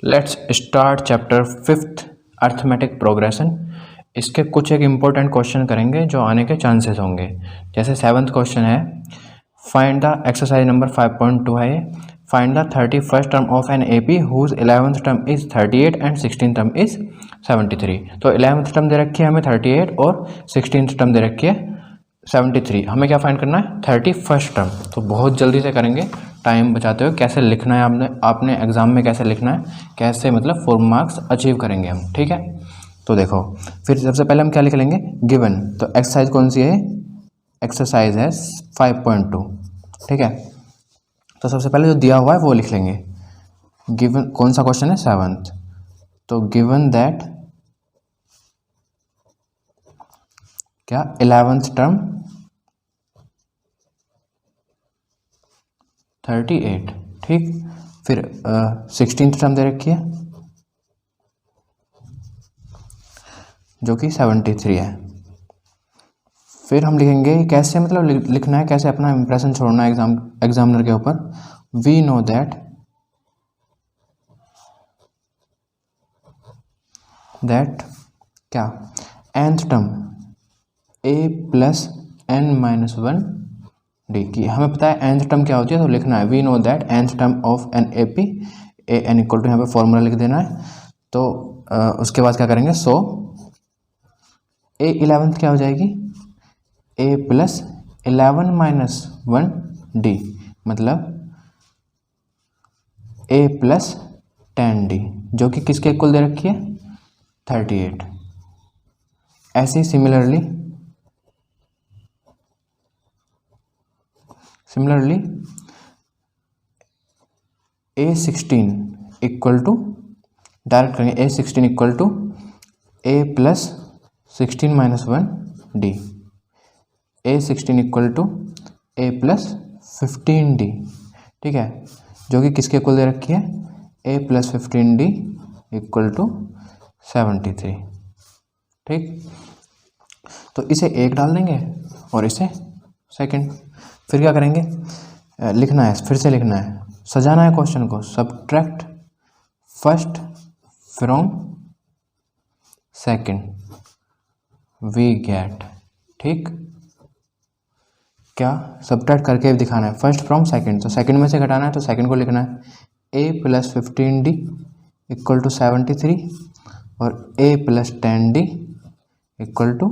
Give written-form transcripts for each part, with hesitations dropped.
Let's start chapter 5th arithmetic progression. इसके कुछ एक इम्पोर्टेंट क्वेश्चन करेंगे जो आने के चांसेस होंगे। जैसे 7th क्वेश्चन है, फाइंड द एक्सरसाइज नंबर 5.2 है, find the 31st term of an AP whose 11th term is 38 and 16th term is 73। तो 11th टर्म दे रखी है हमें 38 और 16th टर्म दे रखी है 73। हमें क्या फाइंड करना है? 31st term. तो बहुत जल्दी से करेंगे, टाइम बचाते हुए। कैसे लिखना है आपने एग्जाम में कैसे लिखना है, कैसे मतलब 4 मार्क्स अचीव करेंगे हम, ठीक है। तो देखो, फिर सबसे पहले हम क्या लिख लेंगे? गिवन। तो एक्सरसाइज कौन सी है? एक्सरसाइज है 5.2, ठीक है। तो सबसे पहले जो दिया हुआ है वो लिख लेंगे। गिवन कौन सा क्वेश्चन है? 7th। तो गिवन दैट क्या 11th टर्म 38, ठीक। फिर 16th टर्म दे रखी है जो कि 73 है। फिर हम लिखेंगे कैसे, मतलब लिखना है कैसे, अपना इंप्रेशन छोड़ना है एग्जामिनर के ऊपर। वी नो दैट क्या nth term a plus n minus 1 D की हमें पता है nth टर्म क्या होती है, तो लिखना है we know that nth term of an A P a n equal to, यहाँ पे फॉर्मूला लिख देना है। तो उसके बाद क्या करेंगे? सो ए 11th क्या हो जाएगी? ए प्लस 11 माइनस 1 डी, मतलब ए प्लस 10 डी, जो कि किसके इक्वल दे रखी है? 38। ऐसे ही similarly A16 equal to, direct करेंगे, A16 equal to A plus 16 minus 1 d, A16 equal to A plus 15 d, ठीक है, जो कि किसके इक्वल दे रखी है? A plus 15 d equal to 73, ठीक। तो इसे 1 डाल देंगे और इसे सेकंड। फिर क्या करेंगे? लिखना है, फिर से लिखना है, सजाना है क्वेश्चन को। Subtract first from second we get, ठीक। क्या सब्ट्रैक्ट करके दिखाना है? फर्स्ट फ्रॉम सेकंड, तो सेकंड में से घटाना है, तो सेकंड को लिखना है a plus 15 d equal to 73 और a plus 10 d equal to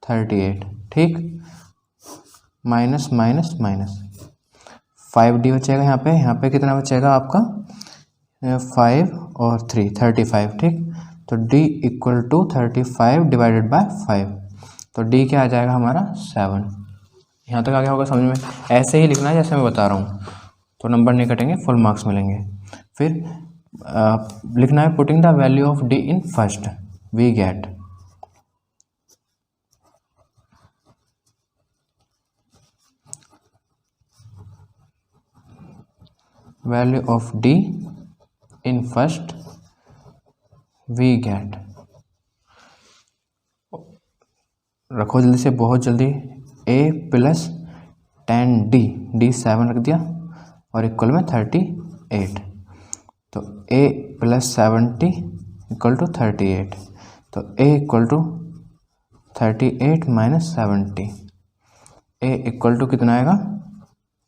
38, ठीक। माइनस माइनस माइनस 5 डी बचेगा यहाँ पे कितना बचेगा आपका? 5 और 3 35, ठीक। तो d equal to 35 divided by 5, तो d क्या आ जाएगा हमारा? 7। यहाँ तक आ गया होगा समझ में? ऐसे ही लिखना है जैसे मैं बता रहा हूँ, तो नंबर नहीं कटेंगे, फुल मार्क्स मिलेंगे। फिर लिखना है putting the value of d in first we get, value of d in first we get. रखो जल्दी से, बहुत जल्दी। a प्लस 10 डी 7 रख दिया और इक्वल में 38, तो a प्लस 70 इक्वल टू 38, तो a equal to 38 minus 70, a equal to कितना आएगा?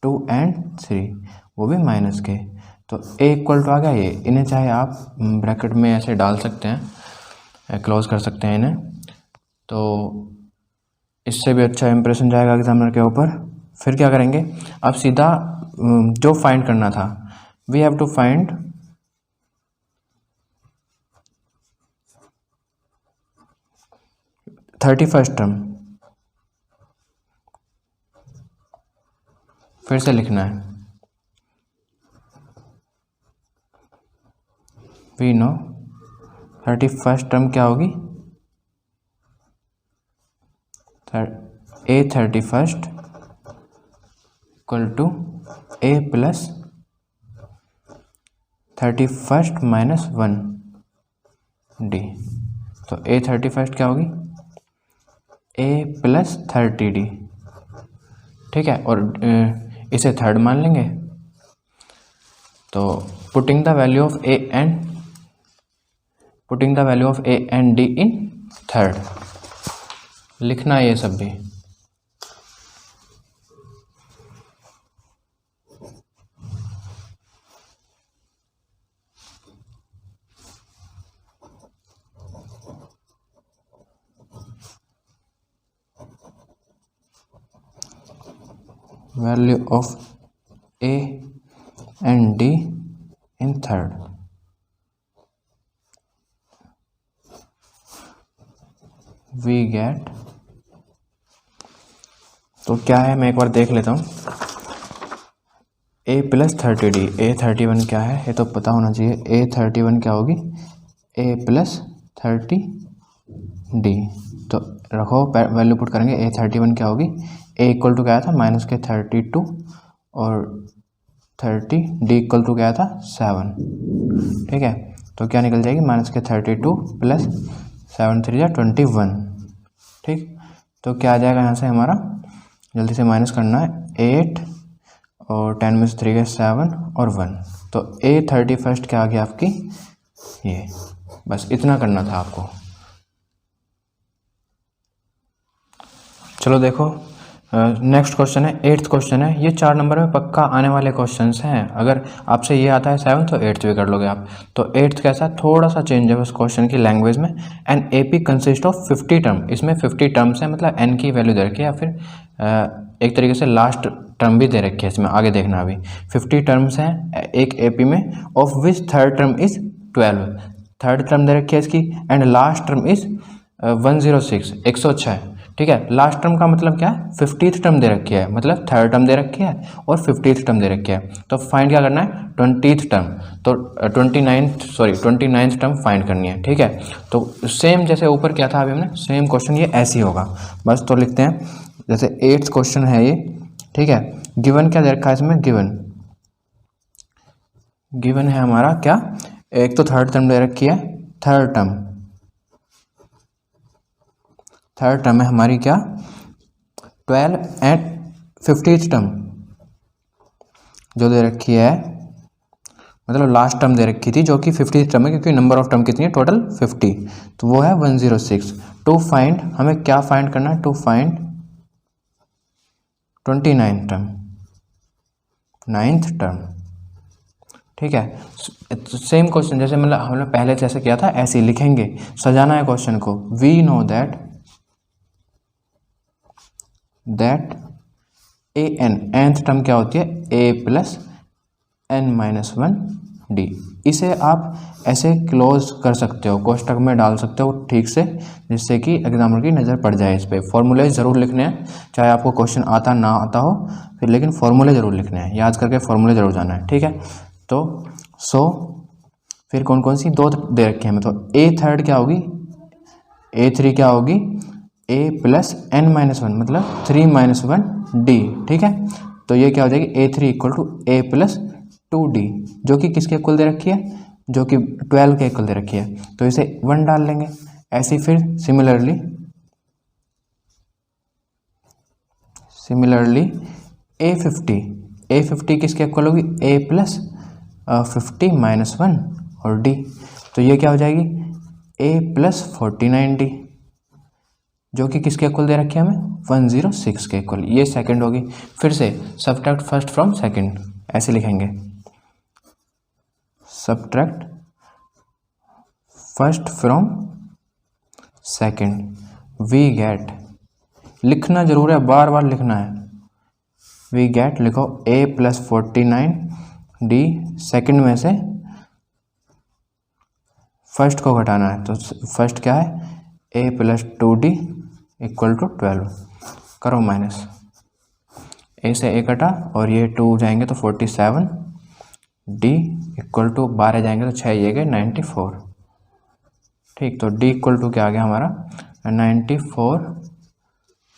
2 and 3, वो भी माइनस के। तो a इक्वल टू आ गया ये, इन्हें चाहे आप ब्रैकेट में ऐसे डाल सकते हैं, क्लोज कर सकते हैं इन्हें, तो इससे भी अच्छा इंप्रेशन जाएगा एग्जामिनर के ऊपर। फिर क्या करेंगे? अब सीधा जो फाइंड करना था, we have to find thirty first term. फिर से लिखना है, वी नो 31st टर्म क्या होगी? a 31st equal to a plus 31st minus 1 d, तो a 31st क्या होगी? a प्लस 30 डी, ठीक है। और इसे थर्ड मान लेंगे, तो putting the value of a and putting the value of a and d in third, लिखना है ये सब भी। Value of a and d in third, we get, तो क्या है मैं एक बार देख लेता हूँ। a प्लस 30d, a31 क्या है ये तो पता होना चाहिए। a31 क्या होगी, a प्लस 30d, तो रखो वैल्यू पुट करेंगे। a31 क्या होगी, a इक्वल टू क्या था माइनस के 32 और 30, d इक्वल टू क्या था 7, ठीक है। तो क्या निकल जाएगी माइनस के 32 प्लस 7 3 जा 21, ठीक। तो क्या आ जाएगा यहाँ से हमारा, जल्दी से माइनस करना है, 8 और 10 में से 3 गए 7 और 1, तो a31 क्या आ गया आपकी ये, बस इतना करना था आपको। चलो देखो नेक्स्ट क्वेश्चन है, 8th क्वेश्चन है। ये 4 नंबर में पक्का आने वाले क्वेश्चंस हैं। अगर आपसे ये आता है 7 तो 8th भी कर लोगे आप। तो 8th कैसा, थोड़ा सा चेंज है बस क्वेश्चन की लैंग्वेज में। An AP consist of 50 term, इसमें 50 टर्म्स हैं, मतलब एन की वैल्यू दे रखी है, या फिर एक तरीके से लास्ट टर्म भी दे रखी है इसमें, आगे देखना अभी। 50 टर्म्स हैं एक एपी में, of which third term is 12, third term दे रखी है इसकी, एंड लास्ट टर्म इज 106, 106, ठीक है। लास्ट टर्म का मतलब क्या है, 50th टर्म दे रखी है, मतलब थर्ड टर्म दे रखी है और 50th टर्म दे रखी है। तो फाइंड क्या करना है, 20th टर्म, तो 29th टर्म फाइंड करनी है, ठीक है। तो सेम जैसे ऊपर क्या था अभी हमने, सेम क्वेश्चन ये ऐसे ही होगा बस। तो लिखते हैं जैसे 8th क्वेश्चन है ये, ठीक है। गिवन क्या दे रखा है इसमें, गिवन है हमारा क्या, एक तो थर्ड टर्म दे रखी है, थर्ड टर्म है हमारी क्या 12 एंड 50th टर्म जो दे रखी है, मतलब लास्ट टर्म दे रखी थी जो कि 50th टर्म है, क्योंकि नंबर ऑफ टर्म कितनी है टोटल 50, तो वो है 106। टू फाइंड, हमें क्या फाइंड करना है, to find 29th term, 9th term, ठीक है। सेम क्वेश्चन जैसे मतलब हमने पहले जैसे किया था ऐसे ही लिखेंगे, सजाना है क्वेश्चन को। We know that a n, nth term क्या होती है, a प्लस n-1 d। इसे आप ऐसे क्लोज कर सकते हो, कोष्टक में डाल सकते हो ठीक से, जिससे कि एग्जाम्पल की नज़र पड़ जाए इस पर। फॉर्मूले ज़रूर लिखने हैं, चाहे आपको क्वेश्चन आता ना आता हो फिर, लेकिन फॉर्मूले ज़रूर लिखने हैं, याद करके फॉर्मूले ज़रूर जाना है, ठीक है। तो फिर कौन कौन सी दो दे रखे हैं, मतलब a3 क्या होगी, a3 क्या होगी, a प्लस n-1 मतलब 3-1 d, ठीक है। तो ये क्या हो जाएगी, a3 equal to a plus 2d, जो कि किसके इक्वल दे रखी है, जो कि 12 के इक्वल दे रखी है, तो इसे 1 डाल लेंगे। ऐसे फिर सिमिलरली a50 किसके इक्वल होगी, a प्लस 50-1 और d, तो ये क्या हो जाएगी a प्लस 49d, जो कि किसके इक्वल दे रखी है हमें 106 के इक्वल, ये सेकंड होगी। फिर से सब्ट्रैक्ट फर्स्ट फ्रॉम सेकंड, ऐसे लिखेंगे, subtract first from second, we get, लिखना जरूर है, बार बार लिखना है। वी गेट लिखो a प्लस 49d, सेकंड में से फर्स्ट को घटाना है, तो फर्स्ट क्या है a plus 2d equal to 12, करो माइनस, a से a कटा और ये 2 जाएंगे तो 47, d इक्वल टू 12 जाएंगे तो 6 ये गए 94, ठीक। तो d इक्वल टू क्या आ गया हमारा 94,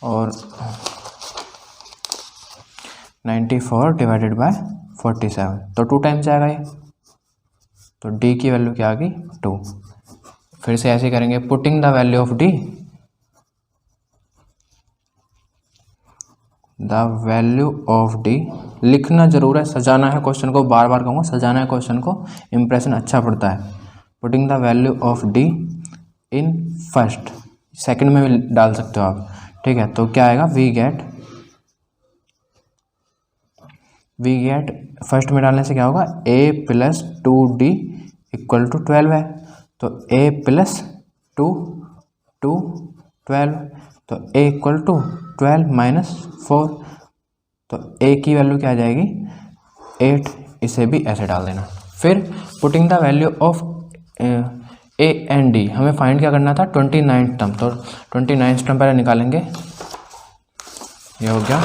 और 94 डिवाइडेड बाय 47, तो 2 टाइम्स आएगा ये, तो d की वैल्यू क्या आ गई 2। फिर से ऐसे करेंगे, putting the value of d, the value of d, लिखना जरूर है, सजाना है क्वेश्चन को, बार बार कहूँगा सजाना है क्वेश्चन को, इंप्रेशन अच्छा पड़ता है। Putting the value of D in first, second में भी डाल सकते हो आप, ठीक है। तो क्या आएगा, वी गेट फर्स्ट में डालने से क्या होगा, a plus 2d equal to 12 है, तो a प्लस 2 12, तो a इक्वल टू 12 माइनस 4, तो a की वैल्यू क्या आ जाएगी 8, इसे भी ऐसे डाल देना। फिर putting the value of a and d, हमें फाइंड क्या करना था 29 टर्म, तो 29 टर्म पहले निकालेंगे, ये हो गया।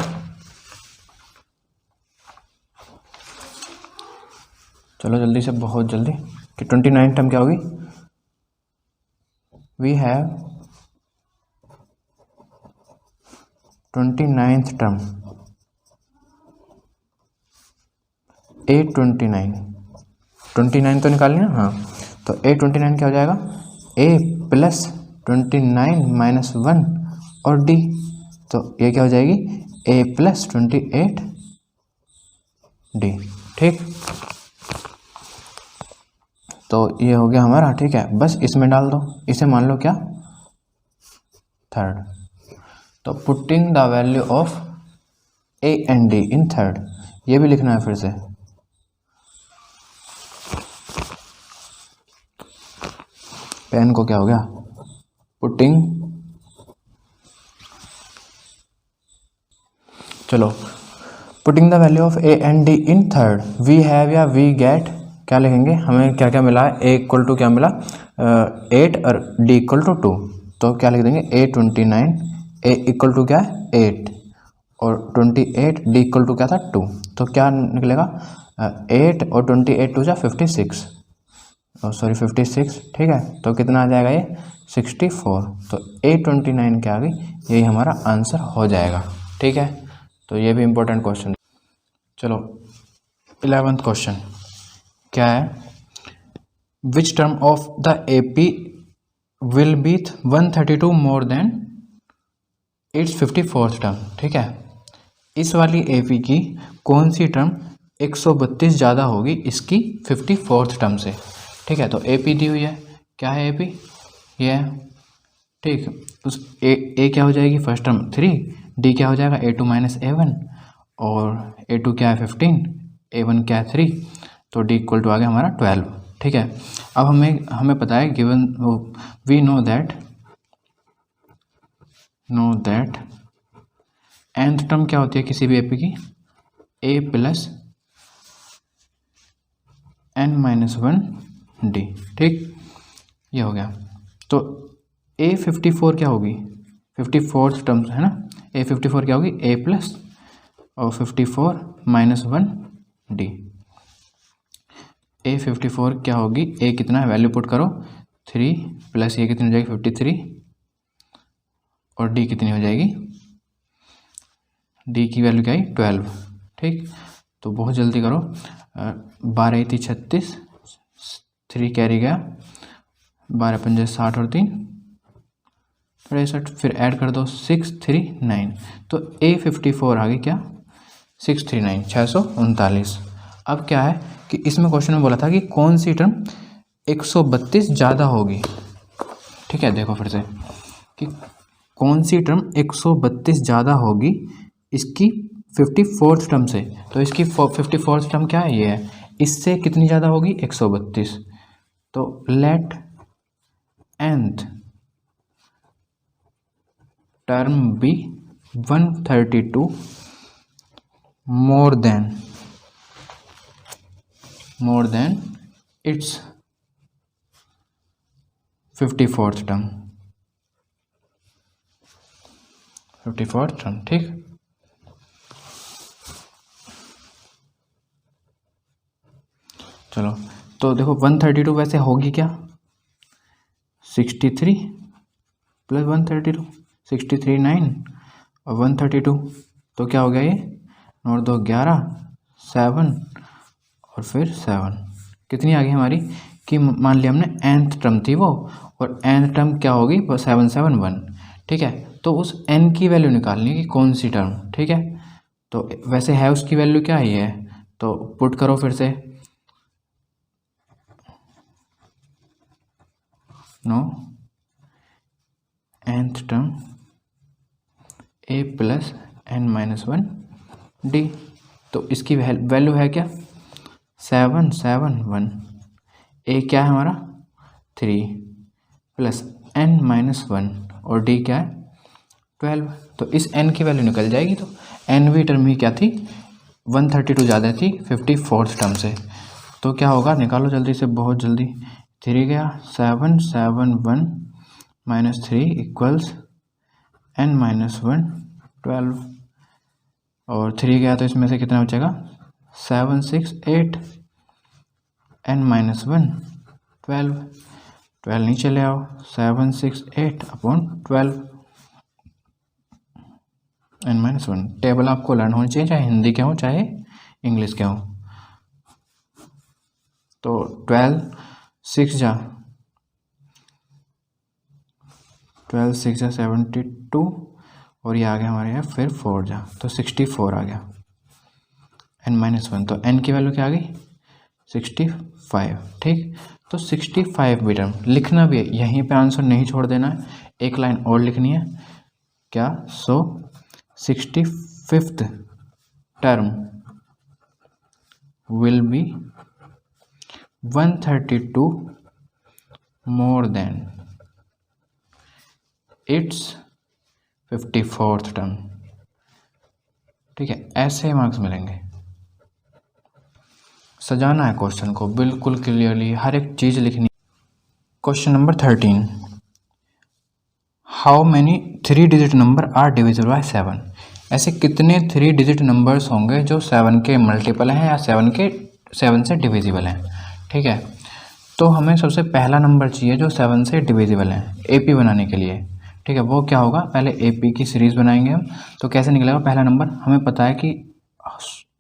चलो जल्दी से, बहुत जल्दी, कि 29 टर्म क्या होगी, we have 29th term A29 तो निकाल लिया, हाँ, तो A29 क्या हो जाएगा, A प्लस 29 माइनस 1 और D, तो ये क्या हो जाएगी A प्लस 28 D, ठीक। तो ये हो गया हमारा, ठीक है। बस इसमें डाल दो, इसे मान लो क्या थर्ड, तो putting the value of A and D in third, ये भी लिखना है फिर से। पेन को क्या हो गया, पुटिंग, चलो, putting the value of A and D in third, we have या वी गेट, क्या लिखेंगे, हमें क्या क्या मिला है, A इक्वल टू क्या मिला 8 और D इक्वल टू 2, तो क्या लिख देंगे A29, A इक्वल टू क्या है 8 और 28, D इक्वल टू क्या था 2, तो क्या निकलेगा 8 और 28 टू जा 56, सॉरी 56, ठीक है। तो कितना आ जाएगा ये 64, तो A29 क्या आ गई, यही हमारा आंसर हो जाएगा, ठीक है। तो ये भी इम्पोर्टेंट क्वेश्चन। चलो 11th क्वेश्चन क्या है, which term of the AP will be 132 more than its 54th term, ठीक है। इस वाली AP की कौन सी टर्म 132 ज़्यादा होगी इसकी 54th टर्म से, ठीक है। तो AP दी हुई है, क्या है AP, ये है, ठीक। उस A क्या हो जाएगी फर्स्ट टर्म 3, D क्या हो जाएगा A2 माइनस A1, और A2 क्या है 15, A1 क्या है 3, तो D इक्वल टू आ गया हमारा 12, ठीक है। अब हमें पता है given, we know that nth term क्या होती है किसी भी AP की, A plus n minus 1 D, ठीक, ये हो गया। तो A54 क्या होगी, 54th टर्म है ना, A54 क्या होगी A प्लस और 54 माइनस 1 D, A54 क्या होगी, A कितना है, वैल्यू पुट करो 3 प्लस ये कितनी हो जाएगी 53, और D कितनी हो जाएगी, D की वैल्यू क्या है 12, ठीक। तो बहुत जल्दी करो, 12 थी 36, 3 कैरी गया, 12 पंजे 60 और 3 63, फिर ऐड कर दो 639, तो A54 आ गई क्या 639, 639। अब क्या है कि इसमें क्वेश्चन में बोला था कि कौन सी टर्म 132 ज़्यादा होगी, ठीक है। देखो फिर से कि कौन सी टर्म 132 ज़्यादा होगी इसकी 54th टर्म से, तो इसकी 54th टर्म क्या है, ये है, इससे कितनी ज़्यादा होगी 132, तो let nth term be 132 more than its 54th term, 54th term, ठीक। चलो तो देखो 132 वैसे होगी क्या 63 प्लस 132, 63 9 और 132, तो क्या हो गया ये 9 2 11 7 और फिर 7, कितनी आ गई हमारी, कि मान लिया हमने nth टर्म थी वो, और nth टर्म क्या होगी वो 771, ठीक है। तो उस n की वैल्यू निकालनी है कि कौन सी टर्म, ठीक है। तो वैसे है उसकी वैल्यू क्या ही है, तो पुट करो फिर से, know nth term a plus n-1 d। तो इसकी वैल्यू है क्या 7 7 1। a क्या है हमारा 3 प्लस n-1 और d क्या है 12। तो इस n की वैल्यू निकल जाएगी। तो nवीं टर्म ही क्या थी 132 ज़्यादा थी 54th टर्म से। तो क्या होगा निकालो जल्दी से, बहुत जल्दी। 3 गया 7 7 1 माइनस 3 इक्वल्स n-1 12 और 3 गया तो इसमें से कितना बचेगा 7 6 8 n-1 12 12 नीचे ले आओ 7 6 8 अपॉन 12 n-1। टेबल आपको लर्न होनी चाहिए, चाहे हिंदी के हो चाहे इंग्लिश के हो। तो 12 6 जा 72 और ये आ गया हमारे यहाँ फिर 4 जा तो 64 आ गया n-1। तो n की वैल्यू क्या आ गई 65। ठीक, तो 65 भी टर्म लिखना भी है, यहीं पे आंसर नहीं छोड़ देना है, एक लाइन और लिखनी है क्या। सो 65th term will be 132 more than its 54th term. ठीक है, ऐसे मार्क्स मिलेंगे। सजाना है क्वेश्चन को बिल्कुल क्लियरली, हर एक चीज़ लिखनी। Question number 13, how many 3 digit number are divisible by 7। ऐसे कितने 3 डिजिट नंबर्स होंगे जो 7 के मल्टीपल हैं या 7 से डिविजिबल हैं। ठीक है, तो हमें सबसे पहला नंबर चाहिए जो 7 से डिविजिबल है एपी बनाने के लिए। ठीक है, वो क्या होगा, पहले एपी की सीरीज़ बनाएंगे हम। तो कैसे निकलेगा, पहला नंबर हमें पता है कि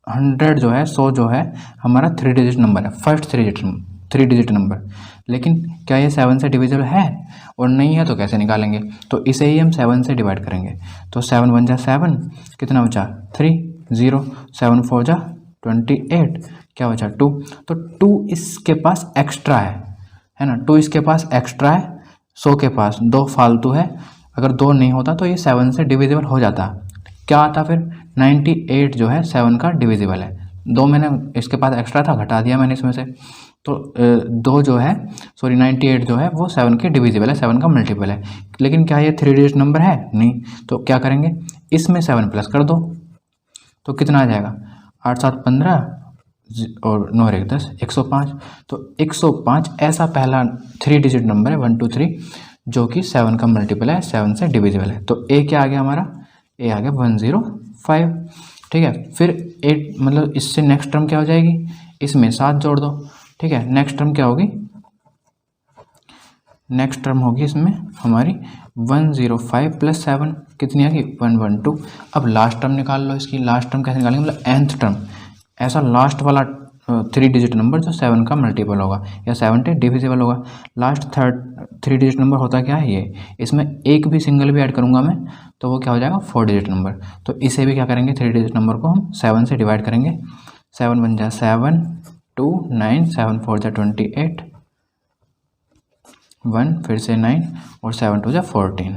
100 जो है 100 जो है हमारा 3 डिजिट नंबर है, फर्स्ट 3 डिजिट नंबर। लेकिन क्या ये 7 से डिविजिबल है और नहीं है तो कैसे निकालेंगे, तो इसे ही हम 7 से डिवाइड करेंगे। तो 7 1 जा 7, कितना बचा 3 0, 7 4 जा 28, क्या बचा 2। तो 2 इसके पास एक्स्ट्रा है ना, 2 इसके पास एक्स्ट्रा है, 100 के पास 2 फालतू है। अगर 2 नहीं होता तो ये 7 से डिविजिबल हो जाता। क्या आता फिर 98 जो है 7 का डिविजिबल है। 2 मैंने इसके पास एक्स्ट्रा था, घटा दिया मैंने इसमें से। तो 2 जो है 98 जो है वो 7 के डिविजिबल है, 7 का मल्टीपल है। लेकिन क्या ये 3 डिजिट नंबर है, नहीं। तो क्या करेंगे, इसमें 7 प्लस कर दो तो कितना आ जाएगा 8 7 15 और 9 1 10 105। तो 105 ऐसा पहला 3 डिजिट नंबर है 1 2 3 जो कि 7 का मल्टीपल है, 7 से डिविजिबल है। तो ए क्या आ गया हमारा, ए आ गया 105। ठीक है, फिर 8 मतलब इससे नेक्स्ट टर्म क्या हो जाएगी, इसमें 7 जोड़ दो। ठीक है, नेक्स्ट टर्म क्या होगी, नेक्स्ट टर्म होगी इसमें हमारी 105 प्लस 7 कितनी आ गई 112। अब लास्ट टर्म निकाल लो इसकी। लास्ट टर्म कैसे निकालेंगे, मतलब nth टर्म, ऐसा लास्ट वाला 3 डिजिट नंबर जो 7 का मल्टीपल होगा या 7 से डिविजिबल होगा। लास्ट 3 डिजिट नंबर होता क्या है ये, इसमें एक भी सिंगल भी ऐड करूंगा मैं तो वो क्या हो जाएगा 4 डिजिट नंबर। तो इसे भी क्या करेंगे, 3 डिजिट नंबर को हम 7 से डिवाइड करेंगे। 7 1 जा 7 2 9 7 4 जा 28 1 फिर से 9 और 7 2 जा 14,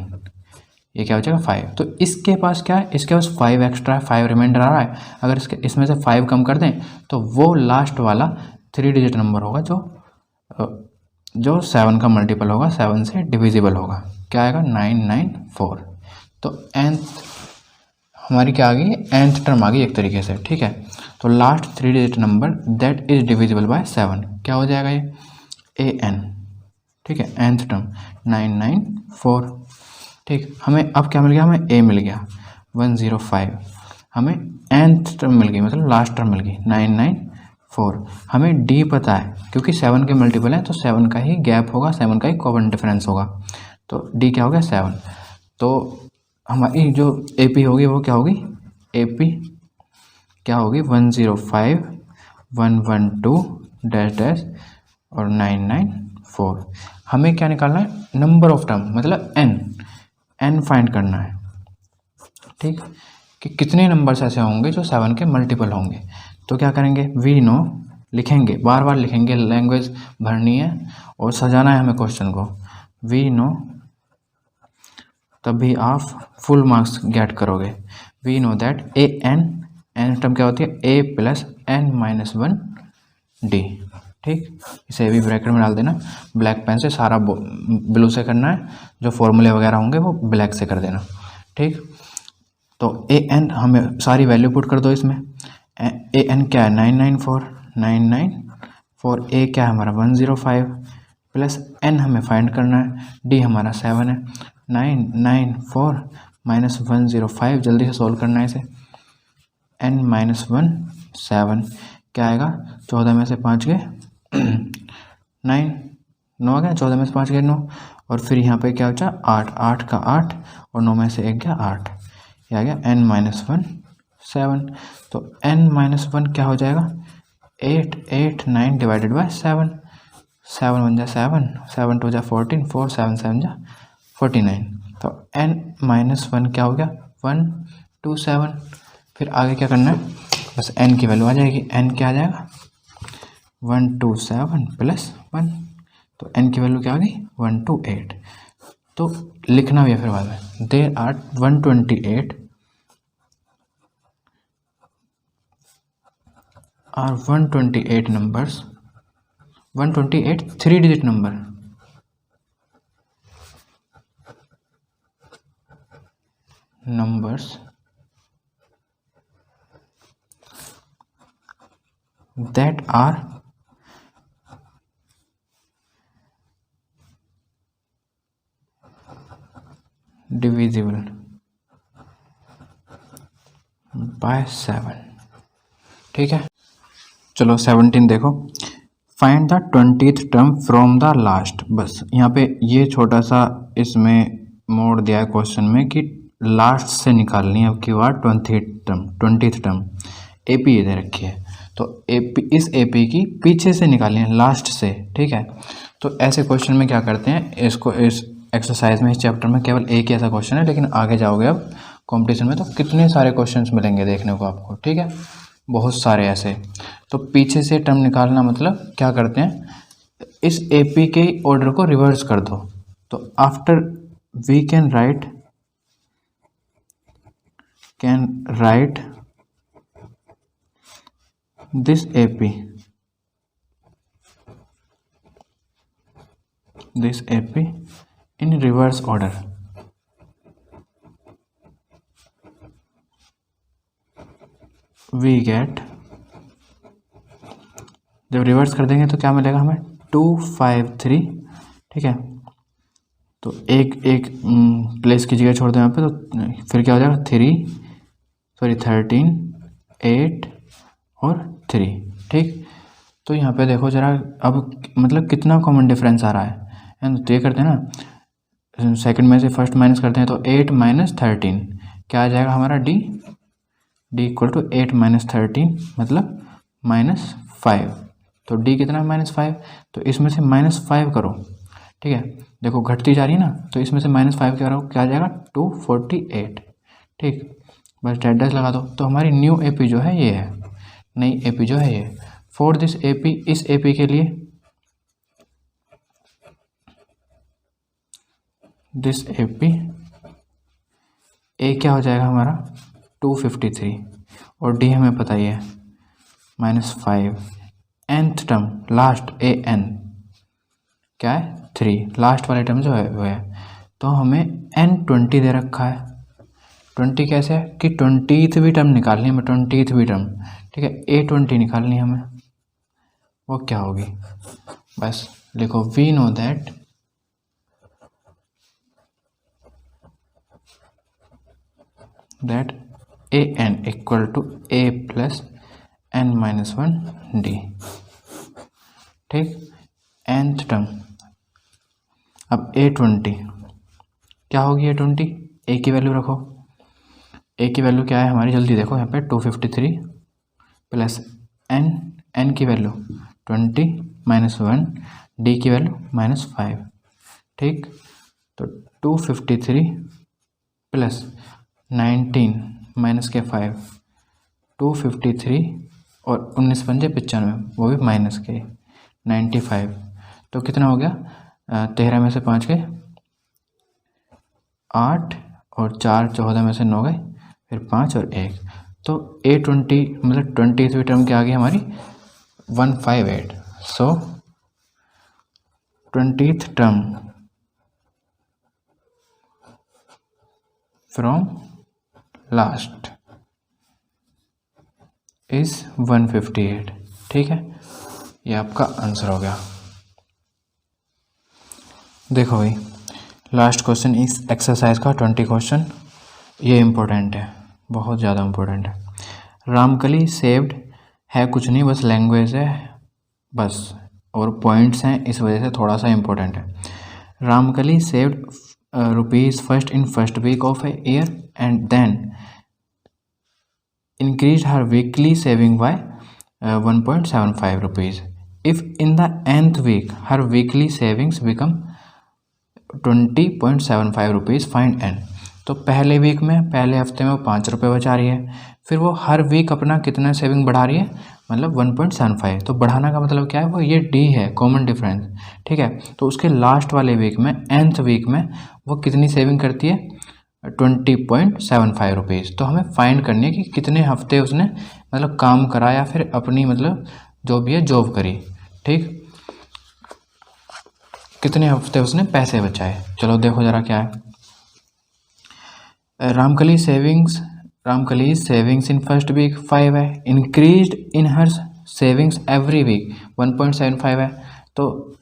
ये क्या हो जाएगा 5। तो इसके पास क्या है, इसके पास 5 एक्स्ट्रा है, 5 रिमाइंडर आ रहा है। अगर इसमें से 5 कम कर दें तो वो लास्ट वाला 3 डिजिट नंबर होगा जो 7 का मल्टीपल होगा, 7 से डिविजिबल होगा। क्या आएगा 994। तो nth हमारी क्या आ गई, nth टर्म आ गई एक तरीके से। ठीक है, तो last 3 digit number that is divisible by 7 क्या हो जाएगा ये an। ठीक है, nth टर्म 994। ठीक, हमें अब क्या मिल गया, हमें a मिल गया 105, हमें nth टर्म मिल गई, मतलब लास्ट टर्म मिल गई 994। हमें d पता है क्योंकि 7 के मल्टीपल है तो 7 का ही गैप होगा, 7 का ही कॉमन डिफरेंस होगा। तो d क्या हो गया 7। तो हमारी जो AP होगी वो क्या होगी, AP क्या होगी 105 112 डैश डैश और 994। हमें क्या निकालना है, नंबर ऑफ टर्म, मतलब n फाइंड करना है। ठीक, कि कितने नंबर्स ऐसे होंगे जो 7 के मल्टीपल होंगे। तो क्या करेंगे, वी नो लिखेंगे, बार बार लिखेंगे, लैंग्वेज भरनी है और सजाना है हमें क्वेश्चन को। वी नो, तभी आप फुल मार्क्स गेट करोगे। We know that a n term क्या होती है, ए प्लस एन माइनस 1 डी। ठीक, इसे भी ब्रैकेट में डाल देना, ब्लैक पेन से सारा ब्लू से करना है, जो फॉर्मूले वगैरह होंगे वो ब्लैक से कर देना। ठीक, तो ए एन हमें सारी वैल्यू पुट कर दो इसमें। ए एन क्या है, 994 ए क्या है हमारा 105 प्लस एन हमें फाइंड करना है, डी हमारा 7 है। 994 माइनस 105, जल्दी से सोल्व करना है इसे। n माइनस 1 7 क्या आएगा, 14 में से 5 गए 9, 9 आ गया, 14 में से 5 गए 9, और फिर यहाँ पे क्या बचा 8, 8 का 8 और 9 में से 1 गया 8, ये आ गया n माइनस 1 7। तो n माइनस 1 क्या हो जाएगा, 8 8 9 डिवाइडेड बाय 7, 7 1 जा 7, 7 2 जा 14, 4 7 7 जा 49। तो n माइनस 1 क्या हो गया 1 2 7। फिर आगे क्या करना है, बस n की वैल्यू आ जाएगी, n क्या आ जाएगा 1 2 7 प्लस 1, तो n की वैल्यू क्या आ गई 1 2 8। तो लिखना भी है फिर बाद में, there are 128 numbers, 128 3 digit number numbers that are divisible by 7। ठीक है, चलो 17 देखो, find the 20th term from the last. बस यहाँ पे ये छोटा सा इसमें मोड़ दिया है क्वेश्चन में कि लास्ट से निकालनी है आपकी बार 20th टर्म एपी दे रखी है, तो एपी इस एपी की पीछे से निकालनी है, लास्ट से। ठीक है, तो ऐसे क्वेश्चन में क्या करते हैं, इसको इस एक्सरसाइज में इस चैप्टर में केवल एक ही ऐसा क्वेश्चन है, लेकिन आगे जाओगे अब कंपटीशन में तो कितने सारे क्वेश्चंस मिलेंगे देखने को आपको। ठीक है, बहुत सारे ऐसे। तो पीछे से टर्म निकालना मतलब क्या करते हैं, इस एपी के ऑर्डर को रिवर्स कर दो। तो after we can write this AP in reverse order। we get, जब रिवर्स कर देंगे तो क्या मिलेगा हमें 2 5 3। ठीक है, तो एक प्लेस की जगह छोड़ दो यहाँ पे, तो फिर क्या हो जाएगा 13 8 और 3। ठीक, तो यहाँ पे देखो जरा, अब मतलब कितना कॉमन डिफरेंस आ रहा है, तो ये करते हैं ना, सेकंड में से फर्स्ट माइनस करते हैं, तो 8 माइनस 13 क्या आ जाएगा हमारा डी इक्वल टू 8 माइनस 13 मतलब -5। तो डी कितना है -5, तो इसमें से -5 करो। ठीक है, देखो घटती जा रही है ना, तो इसमें से -5 करो, क्या आ जाएगा 248। ठीक, बस डेट डैश लगा दो। तो हमारी न्यू एपी जो है ये है, नई एपी जो है ये। फॉर दिस एपी, इस एपी के लिए दिस एपी ए क्या हो जाएगा हमारा 253 और डी हमें पता ही है -5। nth term last A N क्या है 3, लास्ट वाले टर्म जो है वो है। तो हमें n 20 दे रखा है। 20 कैसे है कि 20th भी टर्म निकालनी है हमें, 20th भी टर्म। ठीक है, A20 निकालनी है हमें, वो क्या होगी, बस लिखो we know that a n equal to a plus n minus 1 d. ठीक, nth टर्म। अब A20 क्या होगी, A20 ए की वैल्यू रखो, ए की वैल्यू क्या है हमारी, जल्दी देखो यहाँ पे 253 प्लस एन की वैल्यू 20 माइनस 1, डी की वैल्यू -5। ठीक, तो 253 प्लस 19 माइनस के 5, 253 और 19 पंजे 95, वो भी माइनस के 95। तो कितना हो गया 13 में से 5 गए 8 और 4 14 में से 9 गए, फिर 5 और 1, तो A20 मतलब 20वीं टर्म क्या आ गई हमारी 158। सो 20th term from last is 158। ठीक है, ये आपका आंसर हो गया। देखो भाई लास्ट क्वेश्चन इस एक्सरसाइज का 20 क्वेश्चन, ये इम्पोर्टेंट है, बहुत ज़्यादा इम्पोर्टेंट है। रामकली सेव्ड है कुछ नहीं, बस लैंग्वेज है बस, और पॉइंट्स हैं इस वजह से थोड़ा सा इम्पोर्टेंट है। Ramkali saved rupees first in first week of a year and then increased her weekly saving by 1.75 rupees. If in the nth week her weekly savings become 20.75 rupees, find n। तो पहले week में पहले हफ्ते में वो 5 रुपये बचा रही है, फिर वो हर वीक अपना कितना सेविंग बढ़ा रही है, मतलब 1.75। तो बढ़ाना का मतलब क्या है, वो ये d है कॉमन डिफरेंस। ठीक है, तो उसके लास्ट वाले वीक में nth वीक में वो कितनी सेविंग करती है 20.75 रुपीज़। तो हमें फाइंड करनी है कि कितने हफ्ते उसने मतलब काम करा या फिर अपनी मतलब जो भी है जॉब करी। ठीक, कितने हफ्ते उसने पैसे बचाए। चलो देखो ज़रा क्या है। Ramkali savings in first week 5 है, increased in her savings every week 1.75 है। तो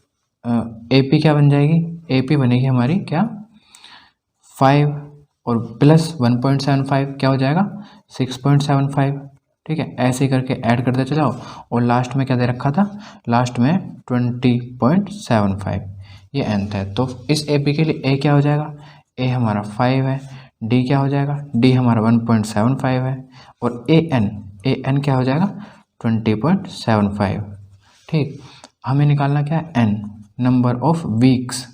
AP क्या बन जाएगी, AP बनेगी हमारी क्या 5 और प्लस 1.75 क्या हो जाएगा 6.75। ठीक है, ऐसे ही करके ऐड करते चलाओ, और लास्ट में क्या दे रखा था, लास्ट में 20.75, ये nth है। तो इस AP के लिए A क्या हो जाएगा, A हमारा 5 है, D क्या हो जाएगा, D हमारा 1.75 है, और AN क्या हो जाएगा 20.75। ठीक, हमें निकालना क्या है N, नंबर ऑफ वीक्स,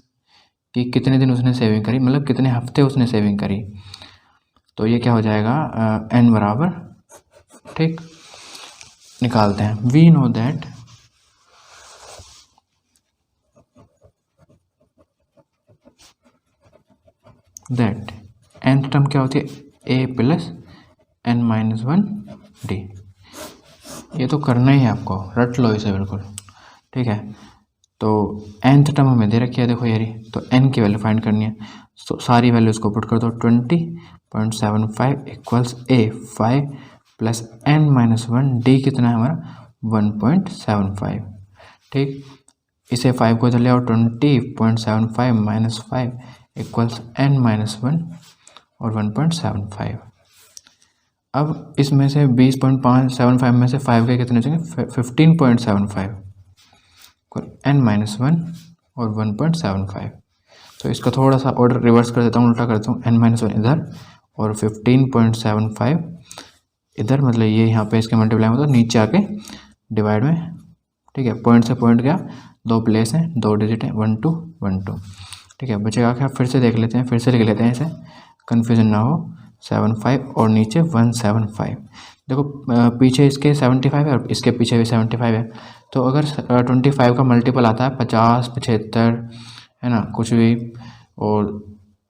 कि कितने दिन उसने सेविंग करी, मतलब कितने हफ्ते उसने सेविंग करी। तो ये क्या हो जाएगा n बराबर, ठीक निकालते हैं। We know that nth term क्या होती है A प्लस n-1 D। ये तो करना ही है आपको, रट लो इसे बिल्कुल। ठीक है, तो nth टर्म हमें दे रखी है, देखो यारी, तो n की वैल्यू फाइंड करनी है। तो सारी वैल्यूज को पुट कर दो, 20.75 equals A 5 plus n-1 D कितना है हमारा 1.75। ठीक, इसे 5 को इधर ले आओ, 20.75 माइनस 5 इक्वल्स n-1 और 1.75। अब इसमें से 20.75 में से 5 के कितने बचेंगे 15.75 n-1 और 1.75। तो इसका थोड़ा सा ऑर्डर रिवर्स कर देता हूँ, उल्टा करता हूँ, n-1 इधर और 15.75 इधर, मतलब ये यहाँ पे इसके मल्टीप्लाई में तो नीचे आके डिवाइड में। ठीक है, पॉइंट से पॉइंट गया, 2 प्लेस हैं, 2 डिजिट हैं, 1 2 1 2। ठीक है, बचेगा क्या, फिर से देख लेते हैं, फिर से लिख लेते हैं इसे, कन्फ्यूजन ना हो। 75 और नीचे 175। देखो पीछे इसके 75 है और इसके पीछे भी 75 है। तो अगर 25 का मल्टीपल आता है 50 75 है ना, कुछ भी, और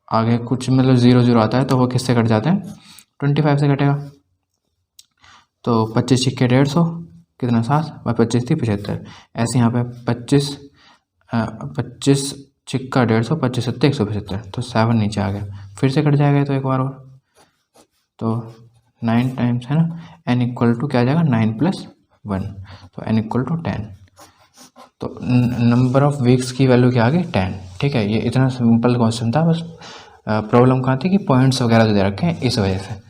आगे कुछ मतलब 0 0 आता है, तो वो किससे कट जाते हैं 25 से कटेगा। तो 25 छिक्के 150 कितना 7 और 25 थी 75। ऐसे यहाँ पे 25 छिक्का 150, 25 सत्ते 175, तो 7 नीचे आ गया, फिर से कट जाएगा तो एक बार और, तो 9 टाइम्स है ना, n इक्वल टू क्या आ जाएगा 9 + 1, तो n इक्वल टू 10। तो नंबर ऑफ वीक्स की वैल्यू क्या आ गई 10। ठीक है, ये इतना सिंपल क्वेश्चन था, बस प्रॉब्लम कहाँ थी कि पॉइंट्स वगैरह जो दे रखे हैं इस वजह से।